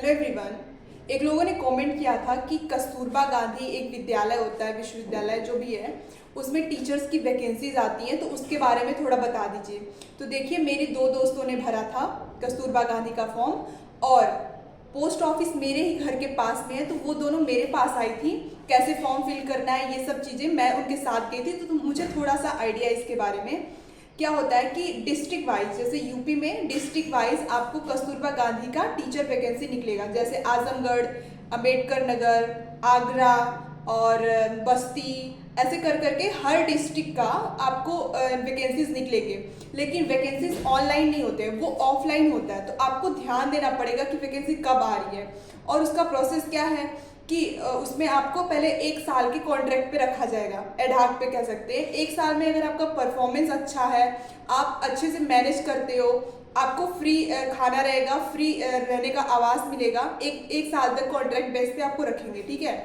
Hello everyone. एक लोगों ने कमेंट किया था कि कस्तूरबा गांधी एक विद्यालय होता है, विश्वविद्यालय जो भी है, उसमें टीचर्स की वैकेंसीज आती हैं, तो उसके बारे में थोड़ा बता दीजिए। तो देखिए, मेरे दो दोस्तों ने भरा था कस्तूरबा गांधी का फॉर्म, और पोस्ट ऑफिस मेरे ही घर के पास में है, तो वो दोनों मेरे पास आई थी कैसे फॉर्म फिल करना है, ये सब चीज़ें मैं उनके साथ गई थी। तो मुझे थोड़ा सा आइडिया इसके बारे में। क्या होता है कि डिस्ट्रिक्ट वाइज, जैसे यूपी में डिस्ट्रिक्ट वाइज आपको कस्तूरबा गांधी का टीचर वैकेंसी निकलेगा। जैसे आजमगढ़, अंबेडकर नगर, आगरा और बस्ती, ऐसे कर करके हर डिस्ट्रिक्ट का आपको वैकेंसीज निकलेंगे। लेकिन वैकेंसीज ऑनलाइन नहीं होते हैं, वो ऑफलाइन होता है। तो आपको ध्यान देना पड़ेगा कि वैकेंसी कब आ रही है। और उसका प्रोसेस क्या है कि उसमें आपको पहले 1 साल के कॉन्ट्रैक्ट पे रखा जाएगा, एडहाक पे कह सकते हैं। 1 साल में अगर आपका परफॉर्मेंस अच्छा है, आप अच्छे से मैनेज करते हो, आपको फ्री खाना रहेगा, फ्री रहने का आवास मिलेगा। एक साल तक कॉन्ट्रैक्ट बेस पे आपको रखेंगे, ठीक है।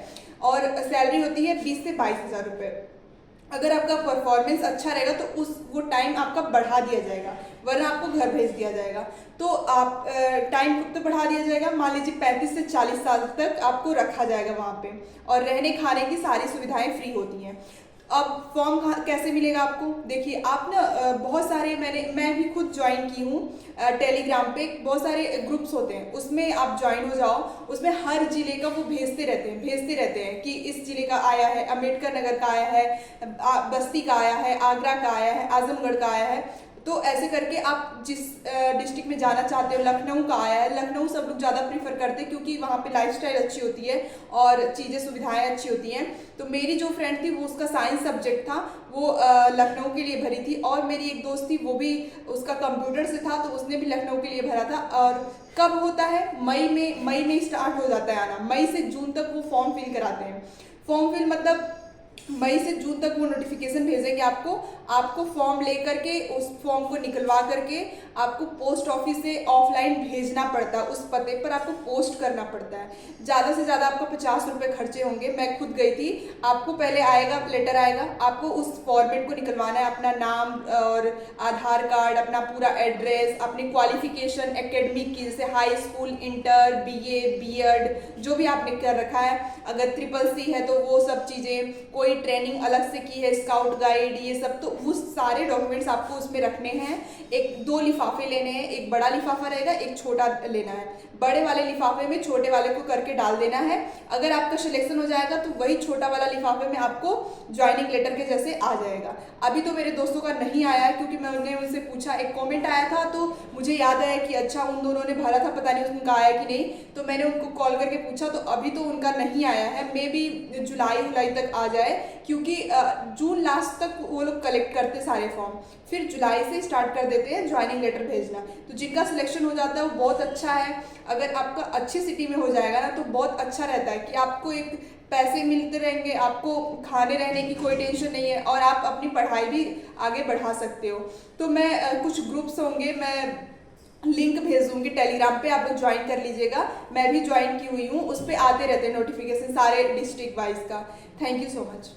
और सैलरी होती है 20 से 22 हज़ार रुपये। अगर आपका परफॉर्मेंस अच्छा रहेगा तो वो टाइम आपका बढ़ा दिया जाएगा, वरना आपको घर भेज दिया जाएगा। तो आप टाइम कब तक बढ़ा दिया जाएगा, मान लीजिए 35 से 40 साल तक आपको रखा जाएगा वहाँ पे, और रहने खाने की सारी सुविधाएं फ्री होती हैं। अब फॉर्म कैसे मिलेगा आपको, देखिए आप ना बहुत सारे मैं भी खुद ज्वाइन की हूँ। टेलीग्राम पे बहुत सारे ग्रुप्स होते हैं, उसमें आप ज्वाइन हो जाओ। उसमें हर जिले का वो भेजते रहते हैं कि इस जिले का आया है, अम्बेडकर नगर का आया है, बस्ती का आया है, आगरा का आया है, आजमगढ़ का आया है। तो ऐसे करके आप जिस डिस्ट्रिक्ट में जाना चाहते हो, लखनऊ का आया है, लखनऊ सब लोग ज़्यादा प्रीफर करते हैं क्योंकि वहाँ पे लाइफस्टाइल अच्छी होती है और चीज़ें सुविधाएं अच्छी होती हैं। तो मेरी जो फ्रेंड थी वो, उसका साइंस सब्जेक्ट था, वो लखनऊ के लिए भरी थी। और मेरी एक दोस्त थी, वो भी उसका कंप्यूटर से था, तो उसने भी लखनऊ के लिए भरा था। और कब होता है, मई में स्टार्ट हो जाता है आना। मई से जून तक वो फॉर्म फिल कराते हैं। फॉर्म फिल मतलब मई से जून तक वो नोटिफिकेशन भेजेंगे आपको फॉर्म लेकर के, उस फॉर्म को निकलवा करके आपको पोस्ट ऑफिस से ऑफलाइन भेजना पड़ता है। उस पते पर आपको पोस्ट करना पड़ता है। ज़्यादा से ज़्यादा आपको 50 रुपये खर्चे होंगे। मैं खुद गई थी। आपको पहले आएगा, लेटर आएगा, आपको उस फॉर्मेट को निकलवाना है, अपना नाम और आधार कार्ड, अपना पूरा एड्रेस, अपनी क्वालिफिकेशन एकेडमिक की, जैसे high school, inter, BA, BEd जो भी आपने कर रखा है। अगर CCC है तो वो सब चीज़ें, कोई ट्रेनिंग अलग से की है, स्काउट गाइड, ये सब, तो वो सारे डॉक्यूमेंट्स आपको उसमें रखने हैं। 2 लिफाफे लेने हैं, एक बड़ा लिफाफा रहेगा, एक छोटा लेना है। बड़े वाले लिफाफे में छोटे वाले को करके डाल देना है। अगर आपका सिलेक्शन हो जाएगा तो वही छोटा वाला लिफाफे में आपको ज्वाइनिंग लेटर के जैसे आ जाएगा। अभी तो मेरे दोस्तों का नहीं आया है, क्योंकि मैंने उनसे पूछा, एक कॉमेंट आया था तो मुझे याद आया कि अच्छा उन दोनों ने भरा था, पता नहीं उनका आया कि नहीं। तो मैंने उनको कॉल करके पूछा, तो अभी तो उनका नहीं आया है। मे बी जुलाई तक आ जाए, क्योंकि जून लास्ट तक वो लोग कलेक्ट करते सारे फॉर्म, फिर जुलाई से स्टार्ट कर देते हैं ज्वाइनिंग लेटर भेजना। तो जिनका सिलेक्शन हो जाता है वो बहुत अच्छा है। अगर आपका अच्छी सिटी में हो जाएगा ना तो बहुत अच्छा रहता है कि आपको एक पैसे मिलते रहेंगे, आपको खाने रहने की कोई टेंशन नहीं है, और आप अपनी पढ़ाई भी आगे बढ़ा सकते हो। तो मैं कुछ ग्रुप्स होंगे, मैं लिंक भेज दूंगी टेलीग्राम पे, आप लोग ज्वाइन कर लीजिएगा। मैं भी ज्वाइन की हुई हूँ, उस पर आते रहते हैं नोटिफिकेशन सारे डिस्ट्रिक्ट वाइज का। Thank you so much.